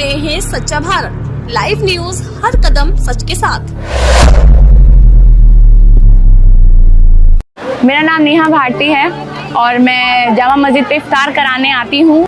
रहे हैं सच्चा भारत लाइव न्यूज, हर कदम सच के साथ। मेरा नाम नेहा भारती है और मैं जामा मस्जिद पे इफ्तार कराने आती हूँ।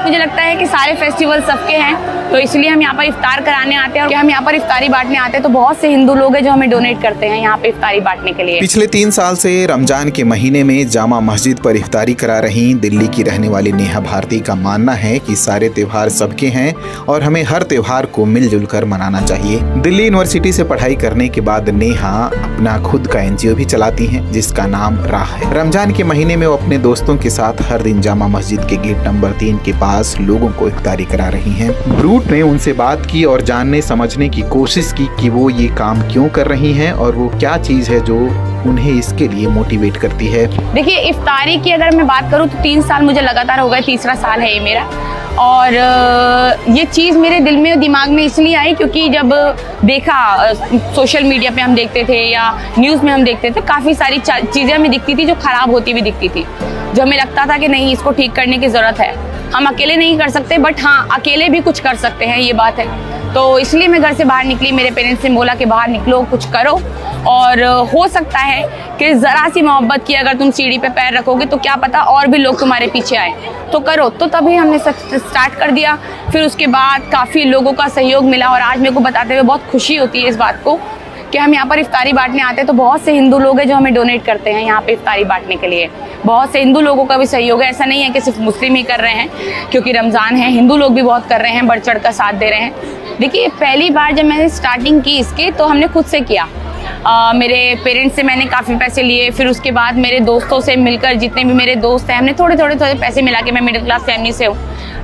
मुझे लगता है कि सारे फेस्टिवल सबके हैं, तो इसलिए हम यहाँ पर इफ्तार कराने आते हैं और हम यहाँ पर इफ्तारी बांटने आते हैं। तो बहुत से हिंदू लोग हैं जो हमें डोनेट करते हैं यहाँ पे इफ्तारी बांटने के लिए। पिछले 3 साल से रमजान के महीने में जामा मस्जिद पर इफ्तारी करा रही दिल्ली की रहने वाली नेहा भारती का मानना है कि सारे त्योहार सबके हैं और हमें हर त्योहार को मिलजुल कर मनाना चाहिए। दिल्ली यूनिवर्सिटी से पढ़ाई करने के बाद नेहा अपना खुद का NGO भी चलाती हैं, जिसका नाम राह है। रमजान के महीने में वो अपने दोस्तों के साथ हर दिन जामा मस्जिद के गेट नंबर 3 के पास लोगों को इफ्तारी करा रही हैं। ब्रूट ने उनसे बात की और जानने समझने की कोशिश की कि वो ये काम क्यों कर रही हैं और वो क्या चीज है जो उन्हें इसके लिए मोटिवेट करती है। देखिए, इफ्तारी की अगर मैं बात करूँ तो 3 साल मुझे लगातार हो गए, तीसरा साल है ये मेरा। और ये चीज़ मेरे दिल में दिमाग में इसलिए आई क्योंकि जब देखा सोशल मीडिया पे हम देखते थे या न्यूज़ में हम देखते थे, काफ़ी सारी चीज़ें हमें दिखती थी जो ख़राब होती हुई दिखती थी, जो हमें लगता था कि नहीं, इसको ठीक करने की ज़रूरत है। हम अकेले नहीं कर सकते, बट हाँ, अकेले भी कुछ कर सकते हैं, ये बात है। तो इसलिए मैं घर से बाहर निकली। मेरे पेरेंट्स ने बोला कि बाहर निकलो, कुछ करो, और हो सकता है कि ज़रा सी मोहब्बत की अगर तुम सीढ़ी पे पैर रखोगे तो क्या पता और भी लोग तुम्हारे पीछे आए, तो करो। तो तभी हमने स्टार्ट कर दिया। फिर उसके बाद काफ़ी लोगों का सहयोग मिला और आज मेरे को बताते हुए बहुत खुशी होती है इस बात को कि हम यहाँ पर इफ्तारी बांटने आते हैं तो बहुत से हिंदू लोग हैं जो हमें डोनेट करते हैं यहाँ पे इफ्तारी बांटने के लिए। बहुत से हिंदू लोगों का भी सहयोग है, ऐसा नहीं है कि सिर्फ मुस्लिम ही कर रहे हैं, क्योंकि रमज़ान है, हिंदू लोग भी बहुत कर रहे हैं, बढ़ चढ़ कर साथ दे रहे हैं। देखिए, पहली बार जब मैंने स्टार्टिंग की इसके तो हमने खुद से किया। मेरे पेरेंट्स से मैंने काफ़ी पैसे लिए, फिर उसके बाद मेरे दोस्तों से मिलकर, जितने भी मेरे दोस्त हैं, हमने थोड़े पैसे मिला के, मैं मिडिल क्लास फैमिली से हूँ,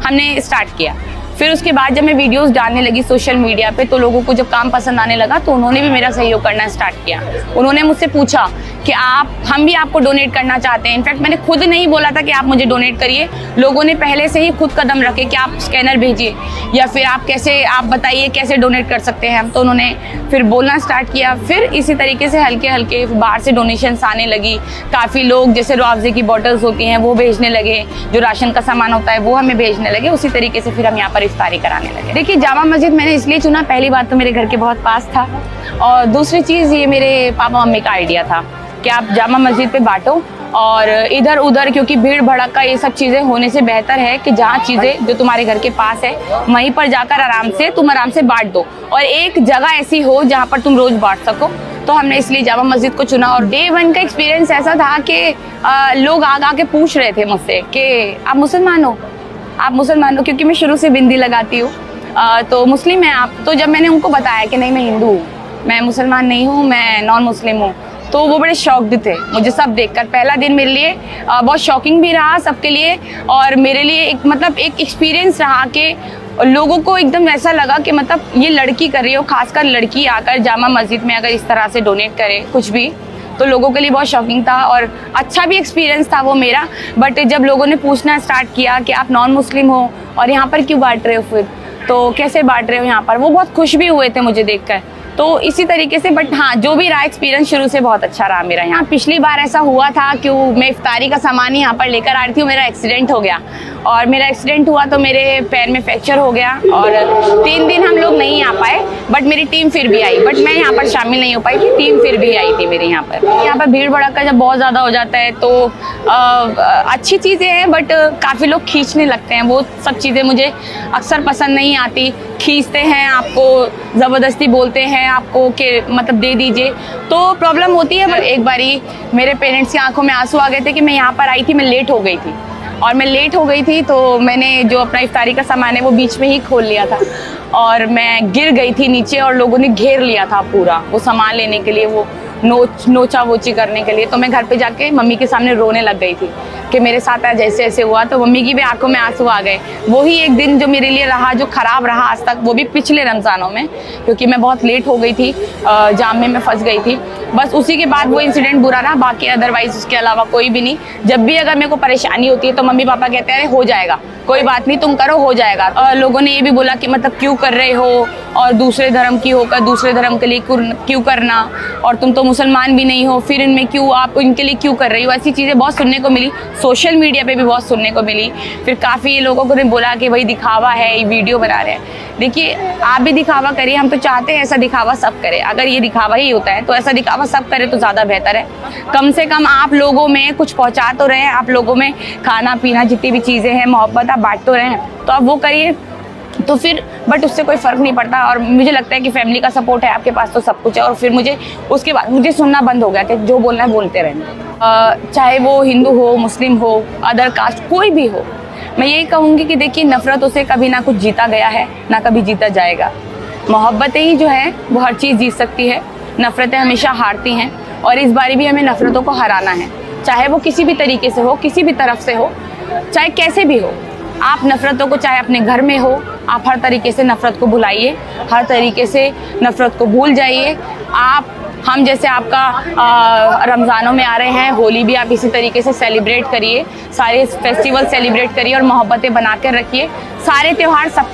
हमने स्टार्ट किया। फिर उसके बाद जब मैं वीडियोस डालने लगी सोशल मीडिया पे तो लोगों को जब काम पसंद आने लगा तो उन्होंने भी मेरा सहयोग करना स्टार्ट किया। उन्होंने मुझसे पूछा कि हम भी आपको डोनेट करना चाहते हैं। इनफैक्ट मैंने खुद नहीं बोला था कि आप मुझे डोनेट करिए, लोगों ने पहले से ही खुद कदम रखे कि आप स्कैनर भेजिए या फिर आप बताइए कैसे डोनेट कर सकते हैं हम। तो उन्होंने फिर बोलना स्टार्ट किया। फिर इसी तरीके से हल्के हल्के बाहर से डोनेशंस आने लगी। काफ़ी लोग जैसे रुआवजे की बॉटल्स होती हैं वो भेजने लगे, जो राशन का सामान होता है वो हमें भेजने लगे। उसी तरीके से फिर हम यहाँ पर इफ्तारी कराने लगे। देखिए, जामा मस्जिद मैंने इसलिए चुना, पहली बात तो मेरे घर के बहुत पास था, और दूसरी चीज़ ये मेरे पापा मम्मी का आइडिया था कि आप जामा मस्जिद पे बांटो, और इधर उधर क्योंकि भीड़ भड़का ये सब चीज़ें होने से बेहतर है कि जहाँ चीज़ें जो तुम्हारे घर के पास है वहीं पर जाकर तुम आराम से बांट दो, और एक जगह ऐसी हो जहाँ पर तुम रोज़ बांट सको। तो हमने इसलिए जामा मस्जिद को चुना। और डे 1 का एक्सपीरियंस ऐसा था कि लोग आके पूछ रहे थे मुझसे कि आप मुसलमान हो, क्योंकि मैं शुरू से बिंदी लगाती हूँ, तो मुस्लिम हैं आप। तो जब मैंने उनको बताया कि नहीं, मैं हिंदू हूँ, मैं मुसलमान नहीं हूँ, मैं नॉन मुस्लिम हूँ, तो वो बड़े शॉक्ड थे मुझे सब देखकर। पहला दिन मेरे लिए बहुत शॉकिंग भी रहा सबके लिए, और मेरे लिए एक एक्सपीरियंस रहा कि लोगों को एकदम ऐसा लगा कि मतलब ये लड़की कर रही हो, खासकर लड़की आकर जामा मस्जिद में अगर इस तरह से डोनेट करे कुछ भी, तो लोगों के लिए बहुत शॉकिंग था और अच्छा भी एक्सपीरियंस था वो मेरा। बट जब लोगों ने पूछना स्टार्ट किया कि आप नॉन मुस्लिम हो और यहाँ पर क्यों बांट रहे हो, फिर तो कैसे बांट रहे हो यहाँ पर, वो बहुत खुश भी हुए थे मुझे देखकर। तो इसी तरीके से, बट हाँ, जो भी रहा एक्सपीरियंस शुरू से बहुत अच्छा रहा मेरा यहाँ। पिछली बार ऐसा हुआ था कि मैं इफ्तारी का सामान यहाँ पर लेकर आ रही थी, मेरा एक्सीडेंट हो गया, और मेरा एक्सीडेंट हुआ तो मेरे पैर में फ्रैक्चर हो गया और 3 दिन हम लोग नहीं आ पाए, बट मेरी टीम फिर भी आई। बट मैं यहाँ पर शामिल नहीं हो पाई थी, टीम फिर भी आई थी मेरी यहाँ पर। यहाँ पर भीड़ भड़का जब बहुत ज़्यादा हो जाता है तो अच्छी चीज़ें हैं, बट काफ़ी लोग खींचने लगते हैं। वो सब चीज़ें मुझे अक्सर पसंद नहीं आती। खींचते हैं, आपको ज़बरदस्ती बोलते हैं आपको कि मतलब दे दीजिए, तो प्रॉब्लम होती है। पर एक बारी मेरे पेरेंट्स की आंखों में आंसू आ गए थे कि मैं यहाँ पर आई थी, मैं लेट हो गई थी, और मैं लेट हो गई थी तो मैंने जो अपना इफ्तारी का सामान है वो बीच में ही खोल लिया था, और मैं गिर गई थी नीचे, और लोगों ने घेर लिया था पूरा वो सामान लेने के लिए, वो नोचा वोची करने के लिए। तो मैं घर पे जाके मम्मी के सामने रोने लग गई थी कि मेरे साथ ऐसे ऐसे हुआ। तो मम्मी की भी आंखों में आंसू आ गए। वही एक दिन जो मेरे लिए रहा, जो ख़राब रहा आज तक, वो भी पिछले रमज़ानों में, क्योंकि मैं बहुत लेट हो गई थी, जाम में मैं फंस गई थी। बस उसी के बाद वो इंसिडेंट बुरा रहा, बाकी अदरवाइज़ उसके अलावा कोई भी नहीं। जब भी अगर मेरे को परेशानी होती है तो मम्मी पापा कहते हैं हो जाएगा, कोई बात नहीं, तुम करो, हो जाएगा। और लोगों ने ये भी बोला कि मतलब क्यों कर रहे हो, और दूसरे धर्म की होकर दूसरे धर्म के लिए क्यों करना, और तुम तो मुसलमान भी नहीं हो, फिर इनमें क्यों, आप इनके लिए क्यों कर रही हो। ऐसी चीज़ें बहुत सुनने को मिली, सोशल मीडिया पे भी बहुत सुनने को मिली। फिर काफ़ी लोगों को ने बोला कि भाई दिखावा है, ये वीडियो बना रहे हैं। देखिए, आप भी दिखावा करिए, हम तो चाहते हैं ऐसा दिखावा सब करे। अगर ये दिखावा ही होता है तो ऐसा दिखावा सब करे तो ज़्यादा बेहतर है। कम से कम आप लोगों में कुछ पहुँचा तो रहे हैं, आप लोगों में खाना पीना जितनी भी चीज़ें हैं, मोहब्बत आप बांट तो रहे हैं, तो आप वो करिए। तो फिर बट उससे कोई फ़र्क नहीं पड़ता। और मुझे लगता है कि फैमिली का सपोर्ट है आपके पास तो सब कुछ है। और फिर मुझे उसके बाद मुझे सुनना बंद हो गया कि जो बोलना है बोलते रहना, चाहे वो हिंदू हो, मुस्लिम हो, अदर कास्ट कोई भी हो। मैं यही कहूँगी कि देखिए, नफ़रतों से कभी ना कुछ जीता गया है, ना कभी जीता जाएगा। मोहब्बतें ही जो है वो हर चीज़ जीत सकती है, नफ़रतें हमेशा हारती हैं। और इस बारी भी हमें नफ़रतों को हराना है, चाहे वो किसी भी तरीके से हो, किसी भी तरफ से हो, चाहे कैसे भी हो। आप नफ़रतों को, चाहे अपने घर में हो, आप हर तरीके से नफ़रत को भुलाइए, हर तरीके से नफ़रत को भूल जाइए। हम जैसे आपका रमज़ानों में आ रहे हैं, होली भी आप इसी तरीके से सेलिब्रेट करिए, सारे फेस्टिवल सेलिब्रेट करिए और मोहब्बतें बना कर रखिए। सारे त्यौहार सब